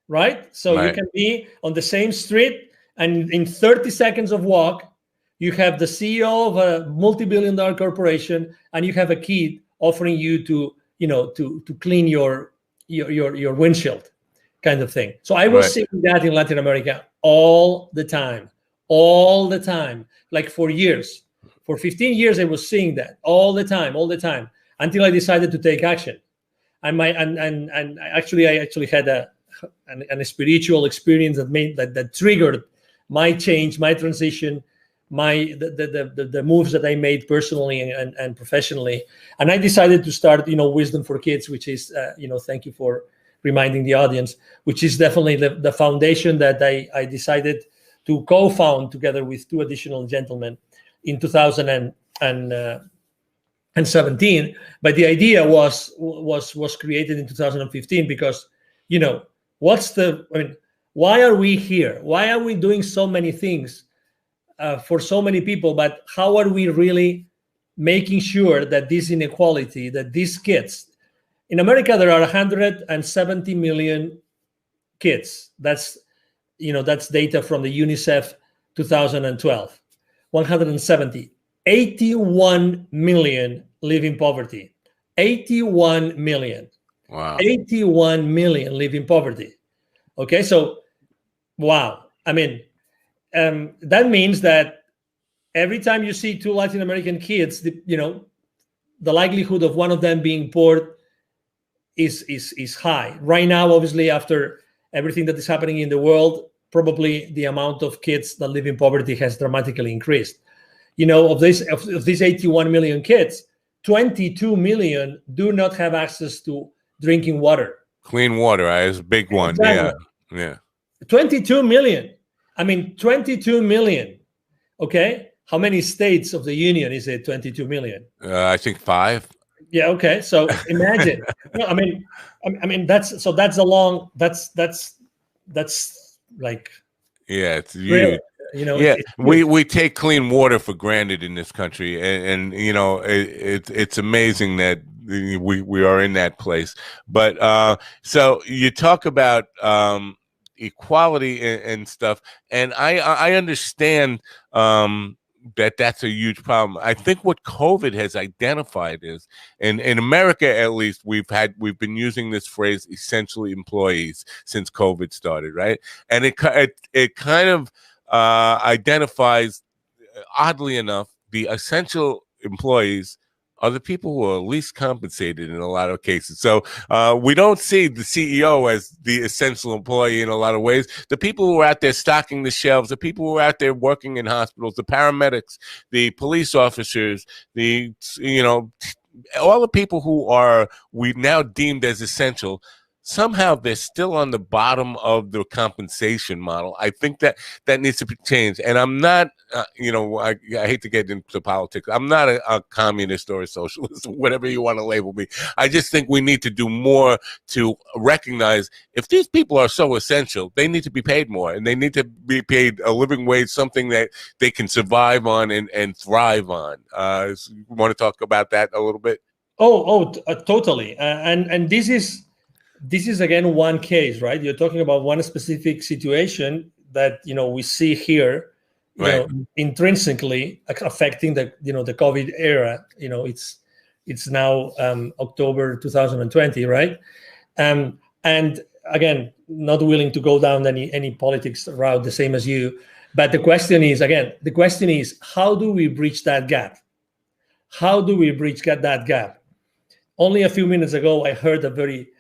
C: right? So
B: Right.
C: You can be on the same street, and in 30 seconds of walk, you have the CEO of a multi-billion-dollar corporation, and you have a kid offering you to clean your windshield, kind of thing. So I was seeing that in Latin America all the time, like for years. For 15 years, I was seeing that all the time, until I decided to take action. And I actually had a spiritual experience that triggered my change, my transition, the moves that I made personally and professionally. And I decided to start, Wisdom for Kids, which is, thank you for reminding the audience, which is definitely the foundation that I decided to co-found together with two additional gentlemen in 2017. But the idea was created in 2015 because, why are we here? Why are we doing so many things for so many people, but how are we really making sure that this inequality, that these kids, in America, there are 170 million kids. That's data from the UNICEF 2012. 170. 81 million live in poverty. 81 million.
B: Wow.
C: 81 million live in poverty. Okay, so wow. I mean, that means that every time you see two Latin American kids, the likelihood of one of them being poor is high. Right now, obviously, after everything that is happening in the world, probably the amount of kids that live in poverty has dramatically increased. Of these 81 million kids, 22 million do not have access to drinking water.
B: Clean water is a big one. Exactly. Yeah.
C: 22 million. I mean, 22 million. Okay. How many states of the union is it? 22 million.
B: I think 5.
C: Yeah. Okay. So imagine. I mean, that's like.
B: Yeah, it's huge.
C: Really,
B: we take clean water for granted in this country, and it's amazing that we are in that place. But so you talk about equality and stuff. And I understand that that's a huge problem. I think what COVID has identified is, and in America at least, we've been using this phrase essentially employees since COVID started, right? And it kind of identifies, oddly enough, the essential employees are the people who are least compensated in a lot of cases. So we don't see the CEO as the essential employee in a lot of ways. The people who are out there stocking the shelves, the people who are out there working in hospitals, the paramedics, the police officers, all the people who are we now deemed as essential, somehow they're still on the bottom of the compensation model. I think that needs to be changed. And I'm not, I hate to get into politics. I'm not a communist or a socialist, whatever you want to label me. I just think we need to do more to recognize if these people are so essential, they need to be paid more, and they need to be paid a living wage, something that they can survive on and thrive on. You want to talk about that a little bit?
C: Totally. And this is again one case, right? You're talking about one specific situation that we see here,
B: right,
C: intrinsically affecting the the COVID era. It's now October 2020, right? And again, not willing to go down any politics route the same as you, but the question is how do we bridge that gap? How do we bridge that gap? Only a few minutes ago, I heard a very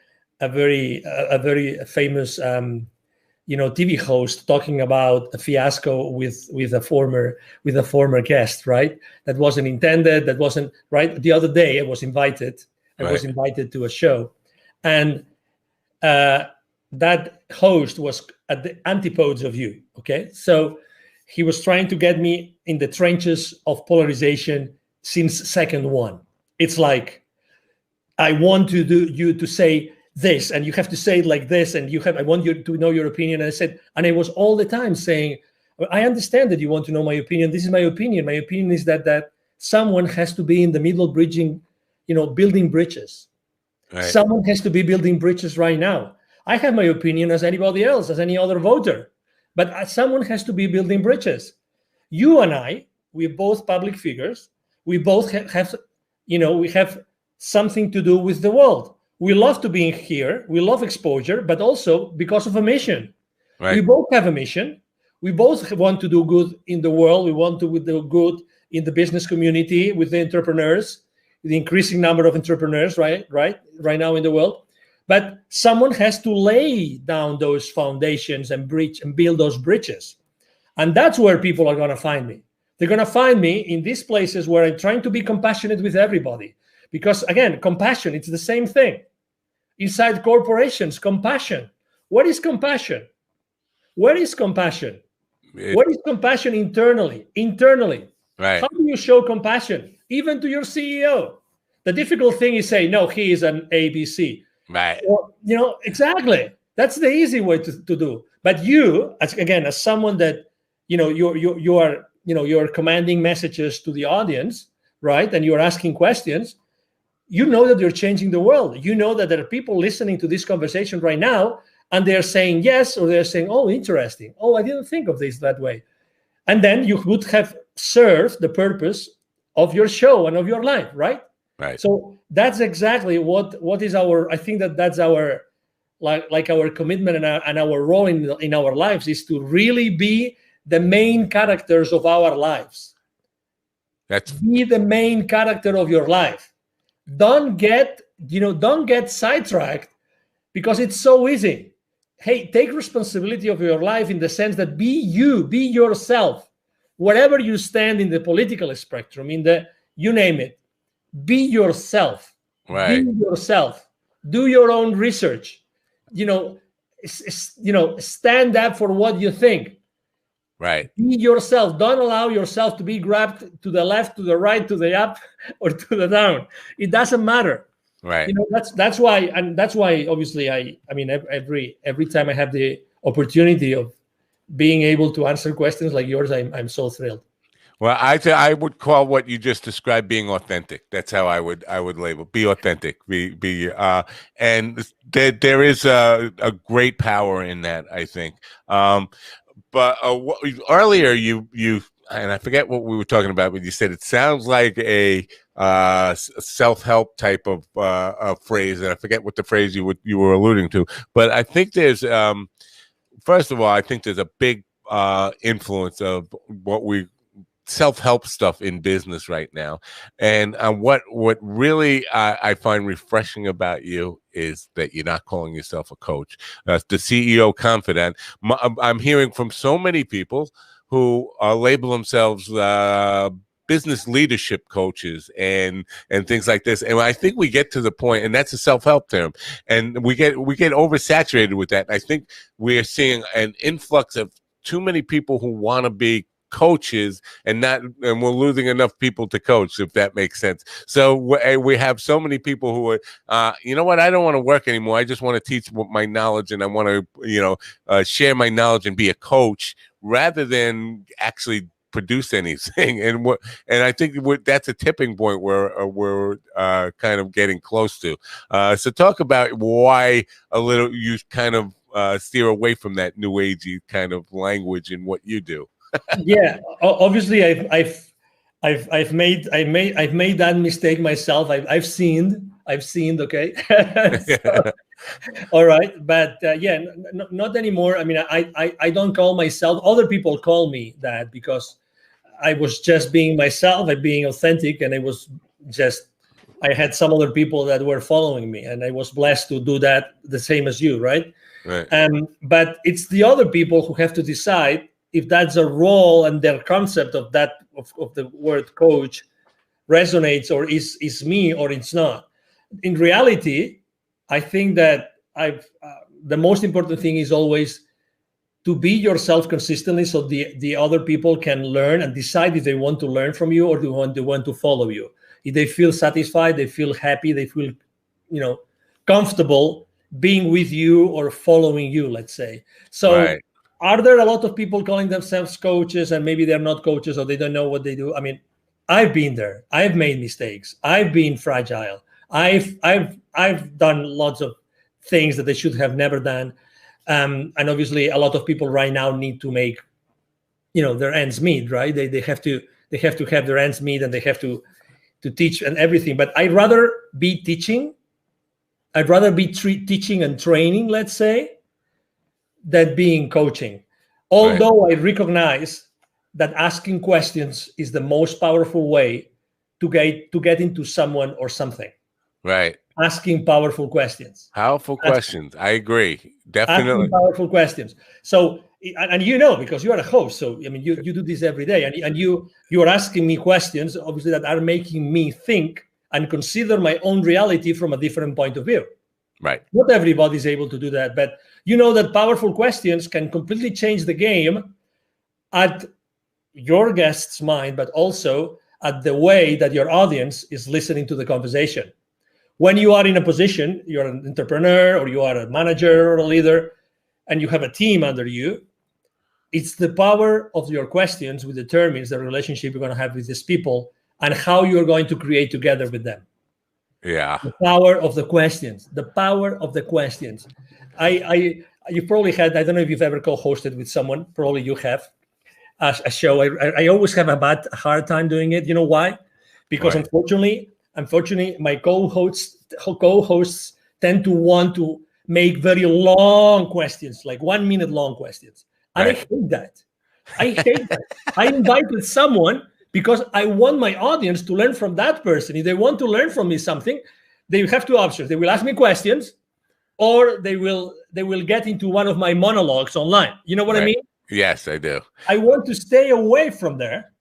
C: famous TV host talking about a fiasco with a former guest, right? That wasn't intended. That wasn't right. The other day, I was invited to a show, and that host was at the antipodes of you. Okay, so he was trying to get me in the trenches of polarization since second one. It's like, I want you to say this, and you have to say it like this, and I want you to know your opinion. And I was all the time saying, I understand that you want to know my opinion. This is my opinion. My opinion is that someone has to be in the middle bridging, building bridges.
B: Right.
C: Someone has to be building bridges right now. I have my opinion as anybody else, as any other voter, but someone has to be building bridges. You and I, we're both public figures. We both have we have something to do with the world. We love to be here. We love exposure, but also because of a mission.
B: Right.
C: We both have a mission. We both want to do good in the world. We want to do good in the business community with the entrepreneurs, the increasing number of entrepreneurs, right now in the world. But someone has to lay down those foundations and build those bridges. And that's where people are going to find me. They're going to find me in these places where I'm trying to be compassionate with everybody. Because again, compassion, it's the same thing. Inside corporations, compassion. What is compassion? Where is compassion? What is compassion internally?
B: Right.
C: How do you show compassion? Even to your CEO. The difficult thing is say, no, he is an ABC.
B: Right.
C: Or, exactly. That's the easy way to do. But you, as someone that, you're commanding messages to the audience, right? And you're asking questions. You know that you're changing the world. You know that there are people listening to this conversation right now, and they're saying yes, or they're saying, oh, interesting. Oh, I didn't think of this that way. And then you would have served the purpose of your show and of your life, right?
B: Right.
C: So that's exactly what is our, I think that's our, like our commitment and our role in our lives is to really be the main characters of our lives. Be the main character of your life. Don't get sidetracked because it's so easy. Hey, take responsibility of your life in the sense that be yourself. Wherever you stand in the political spectrum, you name it, be yourself.
B: Right.
C: Be yourself. Do your own research. Stand up for what you think.
B: Right.
C: Be yourself. Don't allow yourself to be grabbed to the left, to the right, to the up, or to the down. It doesn't matter.
B: Right.
C: That's why obviously every time I have the opportunity of being able to answer questions like yours, I'm so thrilled.
B: Well, I would call what you just described being authentic. That's how I would label. Be authentic. And there is a great power in that, I think. But earlier you and I forget what we were talking about, but you said it sounds like a self-help type of phrase, and I forget what the phrase you were alluding to. But I think there's first of all, I think there's a big influence of what we self-help stuff in business right now, and what really I find refreshing about you is that you're not calling yourself a coach. The CEO Confidant. I'm hearing from so many people who label themselves business leadership coaches and things like this, and I think we get to the point, and that's a self-help term, and we get oversaturated with that. I think we're seeing an influx of too many people who want to be coaches and we're losing enough people to coach, if that makes sense. So we have so many people who are you know what, I don't want to work anymore, I just want to teach my knowledge, and I want to share my knowledge and be a coach rather than actually produce anything. And I think that's a tipping point where we're kind of getting close to. So talk about why you kind of steer away from that new agey kind of language in what you do.
C: Yeah, obviously I've made that mistake myself. I've sinned. Okay. So, all right, but yeah, not anymore. I mean, I don't call myself. Other people call me that because I was just being myself, and being authentic, and I had some other people that were following me, and I was blessed to do that the same as you, right?
B: Right.
C: But it's the other people who have to decide if that's a role and their concept of that of the word coach resonates, or is me, or it's not. In reality, I think that the most important thing is always to be yourself consistently, so the other people can learn and decide if they want to learn from you or they want to follow you. If they feel satisfied, they feel happy, they feel comfortable being with you or following you, let's say. So
B: right.
C: Are there a lot of people calling themselves coaches and maybe they're not coaches or they don't know what they do? I mean, I've been there. I've made mistakes. I've been fragile. I've done lots of things that they should have never done. And obviously a lot of people right now need to make, their ends meet, right? They have to have their ends meet, and they have to teach and everything. But I'd rather be teaching. I'd rather be teaching and training, let's say, than being coaching. Although right. I recognize that asking questions is the most powerful way to get into someone or something.
B: Right.
C: Asking powerful questions.
B: Powerful questions. I agree. Definitely.
C: Asking powerful questions. So, and because you are a host, so I mean, you do this every day, and you are asking me questions, obviously, that are making me think and consider my own reality from a different point of view.
B: Right.
C: Not everybody is able to do that, but you know that powerful questions can completely change the game at your guest's mind, but also at the way that your audience is listening to the conversation. When you are in a position, you're an entrepreneur or you are a manager or a leader, and you have a team under you, it's the power of your questions which determines the relationship you're going to have with these people and how you're going to create together with them.
B: Yeah.
C: The power of the questions. The power of the questions. You probably had, I don't know if you've ever co-hosted with someone, probably you have, a show. I always have a hard time doing it. You know why? Because right. Unfortunately, my co-hosts tend to want to make very long questions, like 1 minute long questions. And right. I hate that. I invited someone because I want my audience to learn from that person. If they want to learn from me something, they have two options. They will ask me questions, or they will get into one of my monologues online. You know what right. I mean?
B: Yes, I do.
C: I want to stay away from there,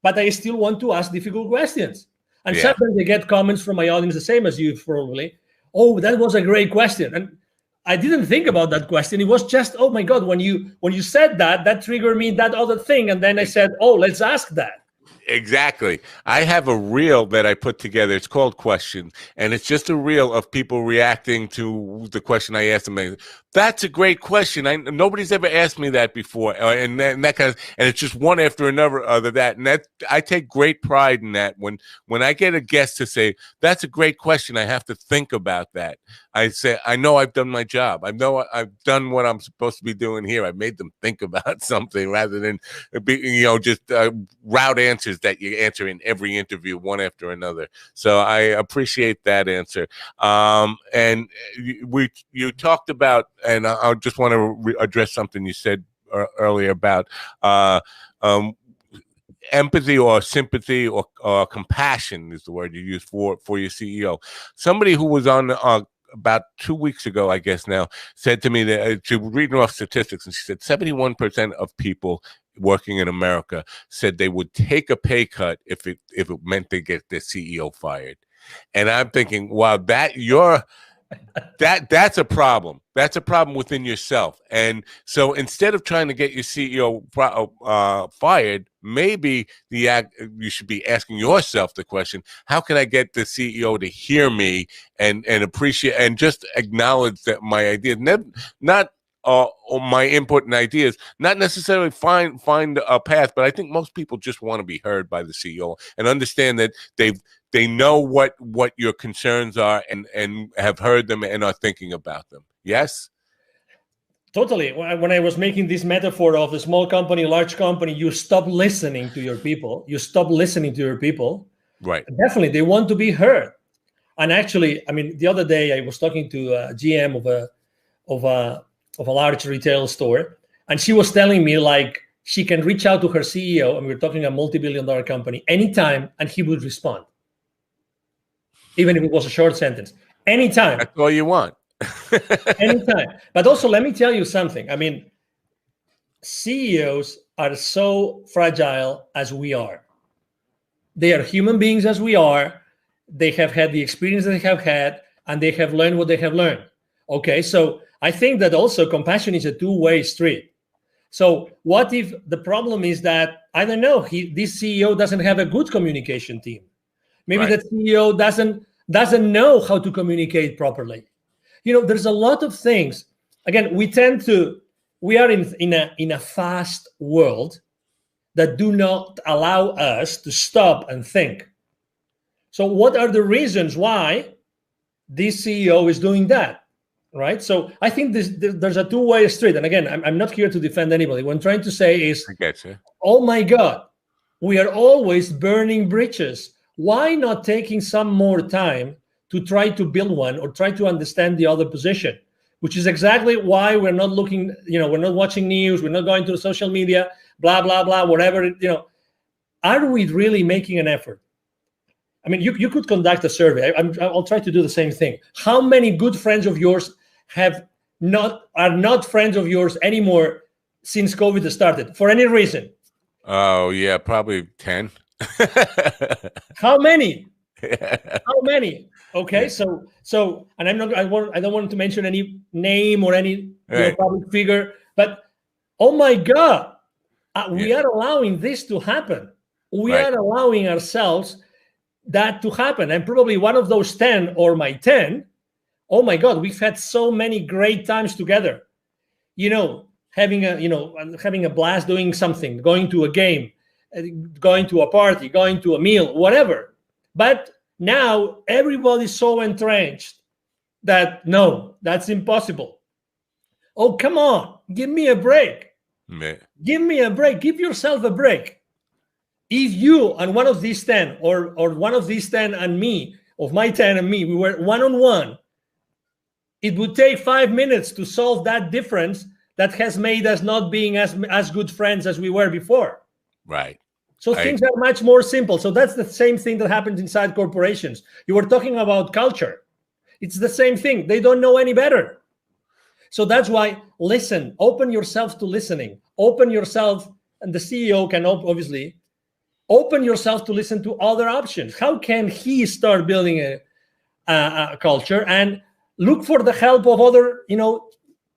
C: but I still want to ask difficult questions. And sometimes I get comments from my audience, the same as you probably. Oh, that was a great question. And I didn't think about that question. It was just, oh my God, when you said that triggered me that other thing. And then I said, oh, let's ask that.
B: Exactly. I have a reel that I put together. It's called Question, and it's just a reel of people reacting to the question I asked them. That's a great question. Nobody's ever asked me that before, and that kind of, and it's just one after another other that, and that I take great pride in that. When I get a guest to say that's a great question, I have to think about that. I say I know I've done my job. I know I've done what I'm supposed to be doing here. I made them think about something rather than just route answers that you answer in every interview one after another. So I appreciate that answer. And you talked about, and I just want to address something you said earlier about empathy or sympathy or compassion is the word you use for your CEO. Somebody who was on about 2 weeks ago, I guess now, said to me that she was reading off statistics, and she said 71% of people working in America said they would take a pay cut if it meant they get their CEO fired. And I'm thinking, wow, that's a problem. That's a problem within yourself. And so instead of trying to get your CEO fired, maybe you should be asking yourself the question, how can I get the CEO to hear me and appreciate and just acknowledge that my ideas, not my input and ideas, not necessarily find a path, but I think most people just want to be heard by the CEO and understand that they know what your concerns are and have heard them and are thinking about them. Yes?
C: Totally. When I was making this metaphor of the small company, large company, you stop listening to your people.
B: Right.
C: Definitely, they want to be heard. And actually, I mean, the other day I was talking to a GM of a large retail store, and she was telling me like she can reach out to her CEO, and we're talking a multi-billion-dollar company, anytime, and he would respond. Even if it was a short sentence. Anytime.
B: That's all you want.
C: Anytime. But also, let me tell you something. I mean, CEOs are so fragile as we are. They are human beings as we are. They have had the experience they have had, and they have learned what they have learned. Okay, so I think that also compassion is a two-way street. So what if the problem is that, I don't know, this CEO doesn't have a good communication team? Maybe
B: right.
C: the CEO doesn't know how to communicate properly. There's a lot of things. Again, we are in a fast world that do not allow us to stop and think. So what are the reasons why this CEO is doing that? Right? So I think there's a two-way street. And again, I'm not here to defend anybody. What I'm trying to say is,
B: I get you.
C: Oh my God, we are always burning bridges. Why not taking some more time to try to build one or try to understand the other position? Which is exactly why we're not looking, we're not watching news, we're not going to social media, blah, blah, blah, whatever. Are we really making an effort? I mean, you could conduct a survey. I'll try to do the same thing. How many good friends of yours are not friends of yours anymore since COVID started for any reason?
B: Oh yeah, probably 10.
C: How many?
B: Yeah.
C: How many? Okay,
B: Yeah.
C: so, and I don't want to mention any name or any
B: Right.
C: public figure, but oh my God, we are allowing this to happen. We
B: Right.
C: are allowing ourselves that to happen, and probably one of those 10 or my 10. Oh my God, we've had so many great times together. Having a blast doing something, going to a game, going to a party, going to a meal, whatever. But now everybody's so entrenched that no, that's impossible. Oh, come on, give me a break.
B: Man.
C: Give me a break. Give yourself a break. If you and one of these 10 or one of these 10 and me, of my 10 and me, we were one-on-one, it would take 5 minutes to solve that difference that has made us not being as good friends as we were before.
B: Right.
C: So things are much more simple. So that's the same thing that happens inside corporations. You were talking about culture. It's the same thing. They don't know any better. So that's why listen, open yourself to listening. Open yourself, and the CEO can obviously open yourself to listen to other options. How can he start building a culture and look for the help of other,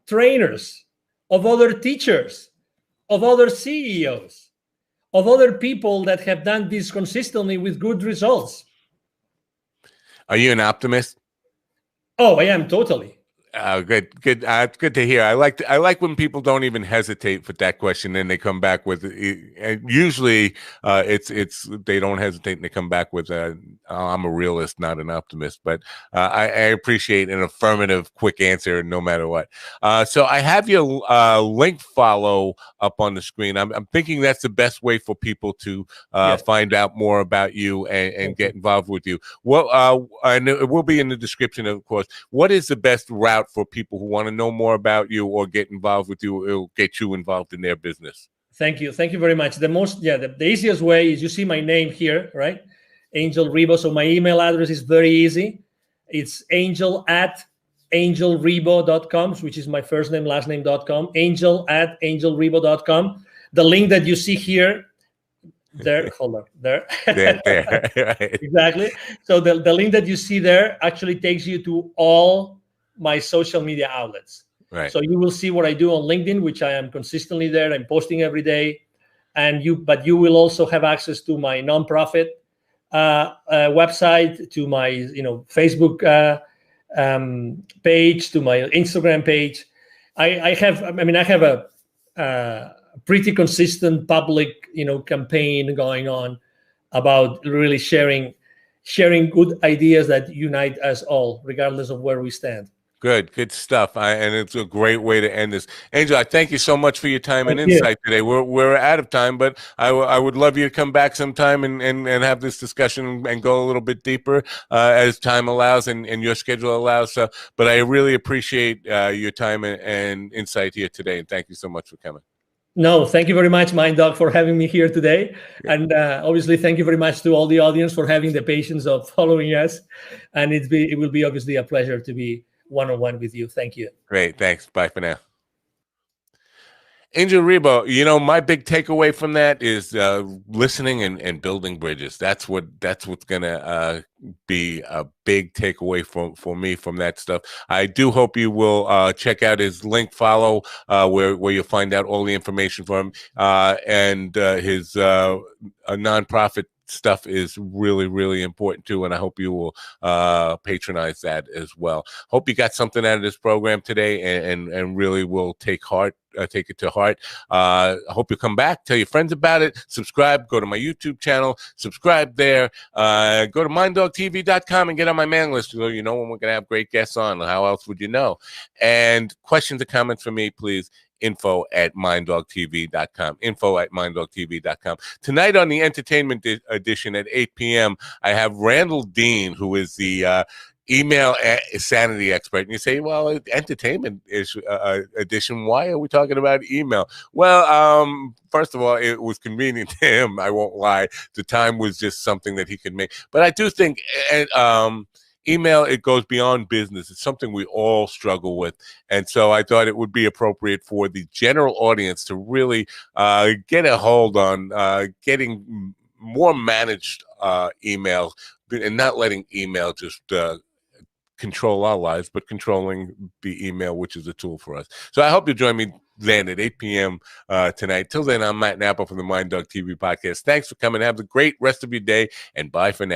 C: trainers, of other teachers, of other CEOs, of other people that have done this consistently with good results.
B: Are you an optimist?
C: Oh, I am totally.
B: Good, good. It's good to hear. I like when people don't even hesitate for that question, and they come back with. And usually, it's they don't hesitate and they come back with, "I'm a realist, not an optimist." But I appreciate an affirmative, quick answer, no matter what. So I have your link follow up on the screen. I'm thinking that's the best way for people to
C: Yes.
B: find out more about you and get involved with you. Well, and it will be in the description, of course. What is the best route for people who want to know more about you or get involved with you? It'll get you involved in their business.
C: Thank you very much. The easiest way is you see my name here, right? Angel Ribo. So my email address is very easy. It's angel@angelribo.com, which is my first name, last name.com. Angel@angelribo.com. The link that you see here, there, hold on, there.
B: There, right.
C: Exactly. So the link that you see there actually takes you to all my social media outlets.
B: Right.
C: So you will see what I do on LinkedIn, which I am consistently there. I'm posting every day, but you will also have access to my nonprofit website, to my Facebook page, to my Instagram page. I have a pretty consistent public campaign going on about really sharing good ideas that unite us all, regardless of where we stand.
B: Good stuff. And it's a great way to end this. Angel, I thank you so much for your time and insight today. We're out of time, but I would love you to come back sometime and have this discussion and go a little bit deeper as time allows and your schedule allows. But I really appreciate your time and insight here today. And thank you so much for coming.
C: No, thank you very much, Mind Dog, for having me here today. And obviously, thank you very much to all the audience for having the patience of following us. And it will be obviously a pleasure to be one-on-one with you. Thank you.
B: Great. Thanks. Bye for now. Angel Ribo, my big takeaway from that is listening and building bridges. That's what's gonna be a big takeaway for me from that stuff. I do hope you will check out his link follow where you'll find out all the information from him and his a nonprofit stuff is really, really important too, and I hope you will patronize that as well. Hope you got something out of this program today and really will take it to heart. I hope you come back, tell your friends about it, subscribe, go to my YouTube channel, subscribe there, go to minddogtv.com and get on my mailing list so you know when we're going to have great guests on. How else would you know? And questions or comments for me, please, info@minddogtv.com. info@minddogtv.com. Tonight on the entertainment edition at 8 p.m., I have Randall Dean, who is the email sanity expert. And you say, well, entertainment edition, why are we talking about email? Well, first of all, it was convenient to him. I won't lie. The time was just something that he could make. But I do think email, it goes beyond business. It's something we all struggle with. And so I thought it would be appropriate for the general audience to really get a hold on getting more managed email and not letting email just control our lives, but controlling the email, which is a tool for us. So I hope you join me then at 8 p.m. Tonight. Till then, I'm Matt Napa from the Mind Dog TV podcast. Thanks for coming. Have a great rest of your day, and bye for now.